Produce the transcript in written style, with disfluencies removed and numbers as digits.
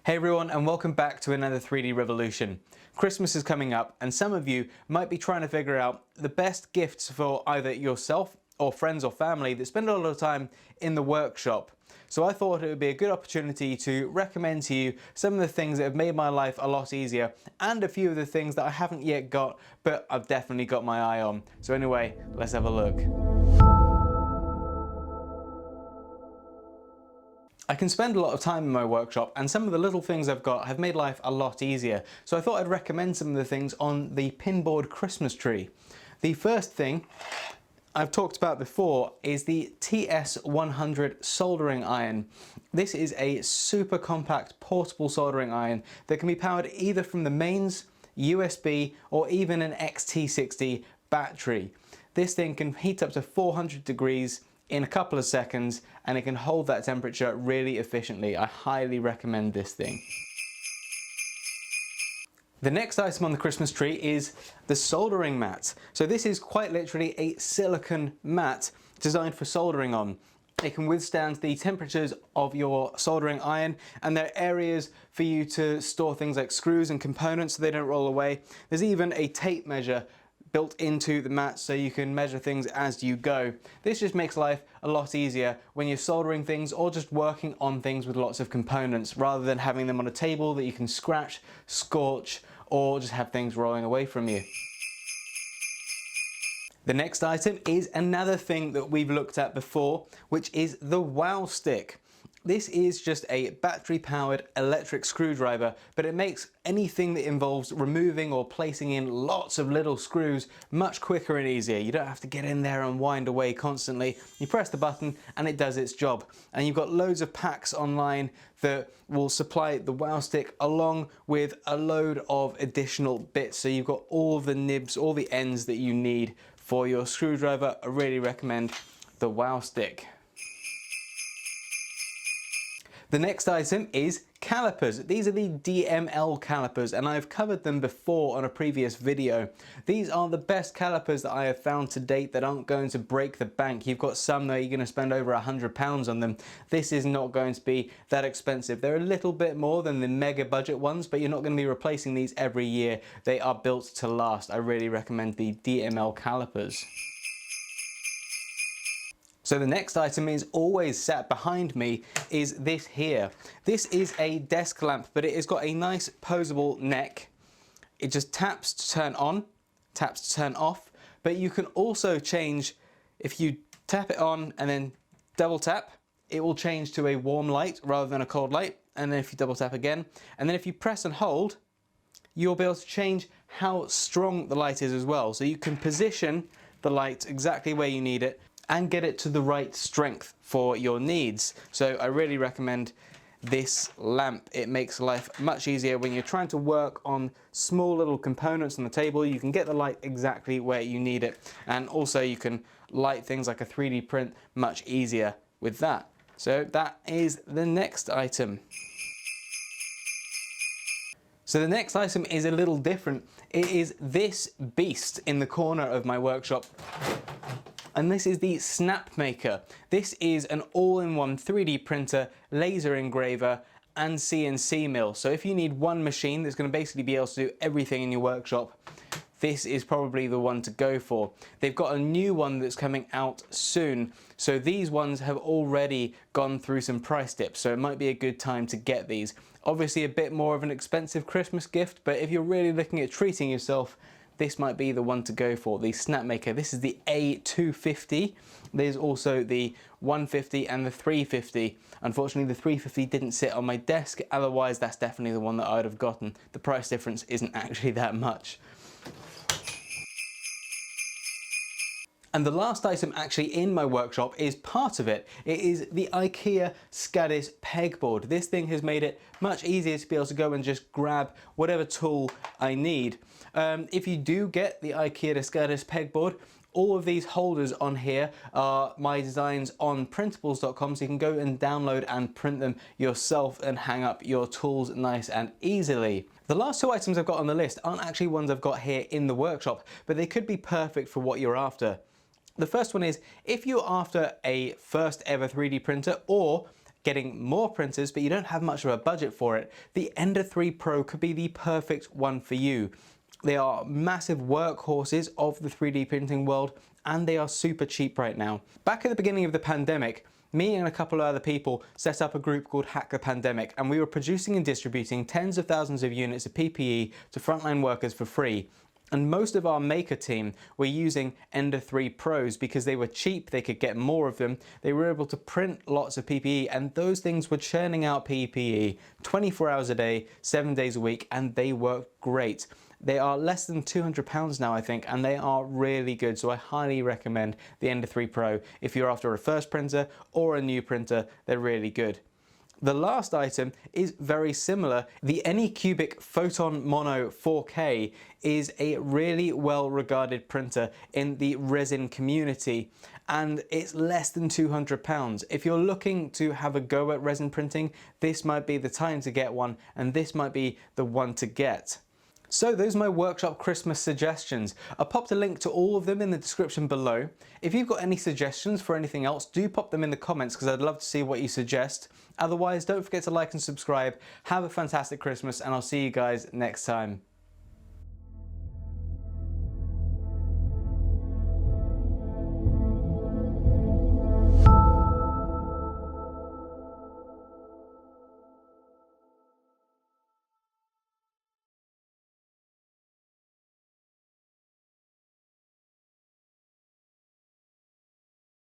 Hey everyone, and welcome back to another 3D revolution. Christmas is coming up and some of you might be trying to figure out the best gifts for either yourself or friends or family that spend a lot of time in the workshop. So I thought it would be a good opportunity to recommend to you some of the things that have made my life a lot easier and a few of the things that I haven't yet got but I've definitely got my eye on. So anyway, let's have a look. I can spend a lot of time in my workshop and some of the little things I've got have made life a lot easier. So I thought I'd recommend some of the things on the pinboard Christmas tree. The first thing I've talked about before is the TS100 soldering iron. This is a super compact portable soldering iron that can be powered either from the mains, USB or even an XT60 battery. This thing can heat up to 400 degrees in a couple of seconds and it can hold that temperature really efficiently. I highly recommend this thing. The next item on the Christmas tree is the soldering mat. So this is quite literally a silicone mat designed for soldering on. It can withstand the temperatures of your soldering iron and there are areas for you to store things like screws and components so they don't roll away. There's even a tape measure built into the mat so you can measure things as you go. This just makes life a lot easier when you're soldering things or just working on things with lots of components rather than having them on a table that you can scratch, scorch or just have things rolling away from you. The next item is another thing that we've looked at before, which is the wow stick. This is just a battery-powered electric screwdriver, but it makes anything that involves removing or placing in lots of little screws much quicker and easier. You don't have to get in there and wind away constantly. You press the button and it does its job. And you've got loads of packs online that will supply the wow stick along with a load of additional bits. So you've got all the nibs, all the ends that you need for your screwdriver. I really recommend the wow stick. The next item is calipers. These are the DML calipers and I've covered them before on a previous video. These are the best calipers that I have found to date that aren't going to break the bank. You've got some that you're going to spend over £100 on them. This is not going to be that expensive. They're a little bit more than the mega budget ones, but you're not going to be replacing these every year. They are built to last. I really recommend the DML calipers. So the next item is always sat behind me is this here. This is a desk lamp, but it has got a nice posable neck. It just taps to turn on, taps to turn off, but you can also change, if you tap it on and then double tap, it will change to a warm light rather than a cold light. And then if you double tap again, and then if you press and hold, you'll be able to change how strong the light is as well. So you can position the light exactly where you need it and get it to the right strength for your needs. So I really recommend this lamp. It makes life much easier when you're trying to work on small little components on the table. You can get the light exactly where you need it. And also you can light things like a 3D print much easier with that. So that is the next item. So the next item is a little different. It is this beast in the corner of my workshop. And this is the Snapmaker. This is an all-in-one 3D printer, laser engraver, and CNC mill. So if you need one machine that's going to basically be able to do everything in your workshop, this is probably the one to go for. They've got a new one that's coming out soon. So these ones have already gone through some price dips, so it might be a good time to get these. Obviously a bit more of an expensive Christmas gift, but if you're really looking at treating yourself, this might be the one to go for, the Snapmaker. This is the A250. There's also the 150 and the 350. Unfortunately, the 350 didn't sit on my desk. Otherwise, that's definitely the one that I would have gotten. The price difference isn't actually that much. And the last item actually in my workshop is part of it. It is the IKEA Skadis Peg Board. This thing has made it much easier to be able to go and just grab whatever tool I need. If you do get the IKEA Skadis Peg Board, all of these holders on here are my designs on printables.com, so you can go and download and print them yourself and hang up your tools nice and easily. The last two items I've got on the list aren't actually ones I've got here in the workshop, but they could be perfect for what you're after. The first one is, if you're after a first ever 3D printer or getting more printers but you don't have much of a budget for it, the Ender 3 Pro could be the perfect one for you. They are massive workhorses of the 3D printing world, and they are super cheap right now. Back at the beginning of the pandemic, me and a couple of other people set up a group called Hack the Pandemic, and we were producing and distributing tens of thousands of units of PPE to frontline workers for free. And most of our maker team were using Ender 3 Pros because they were cheap, they could get more of them, they were able to print lots of PPE, and those things were churning out PPE 24 hours a day, 7 days a week, and they worked great. They are less than £200 now, I think, and they are really good, so I highly recommend the Ender 3 Pro. If you're after a first printer or a new printer, they're really good. The last item is very similar. The ANYCUBIC Photon Mono 4K is a really well regarded printer in the resin community, and it's less than £200. If you're looking to have a go at resin printing, this might be the time to get one, and this might be the one to get. So those are my workshop Christmas suggestions. I popped a link to all of them in the description below. If you've got any suggestions for anything else, do pop them in the comments because I'd love to see what you suggest. Otherwise, don't forget to like and subscribe. Have a fantastic Christmas, and I'll see you guys next time.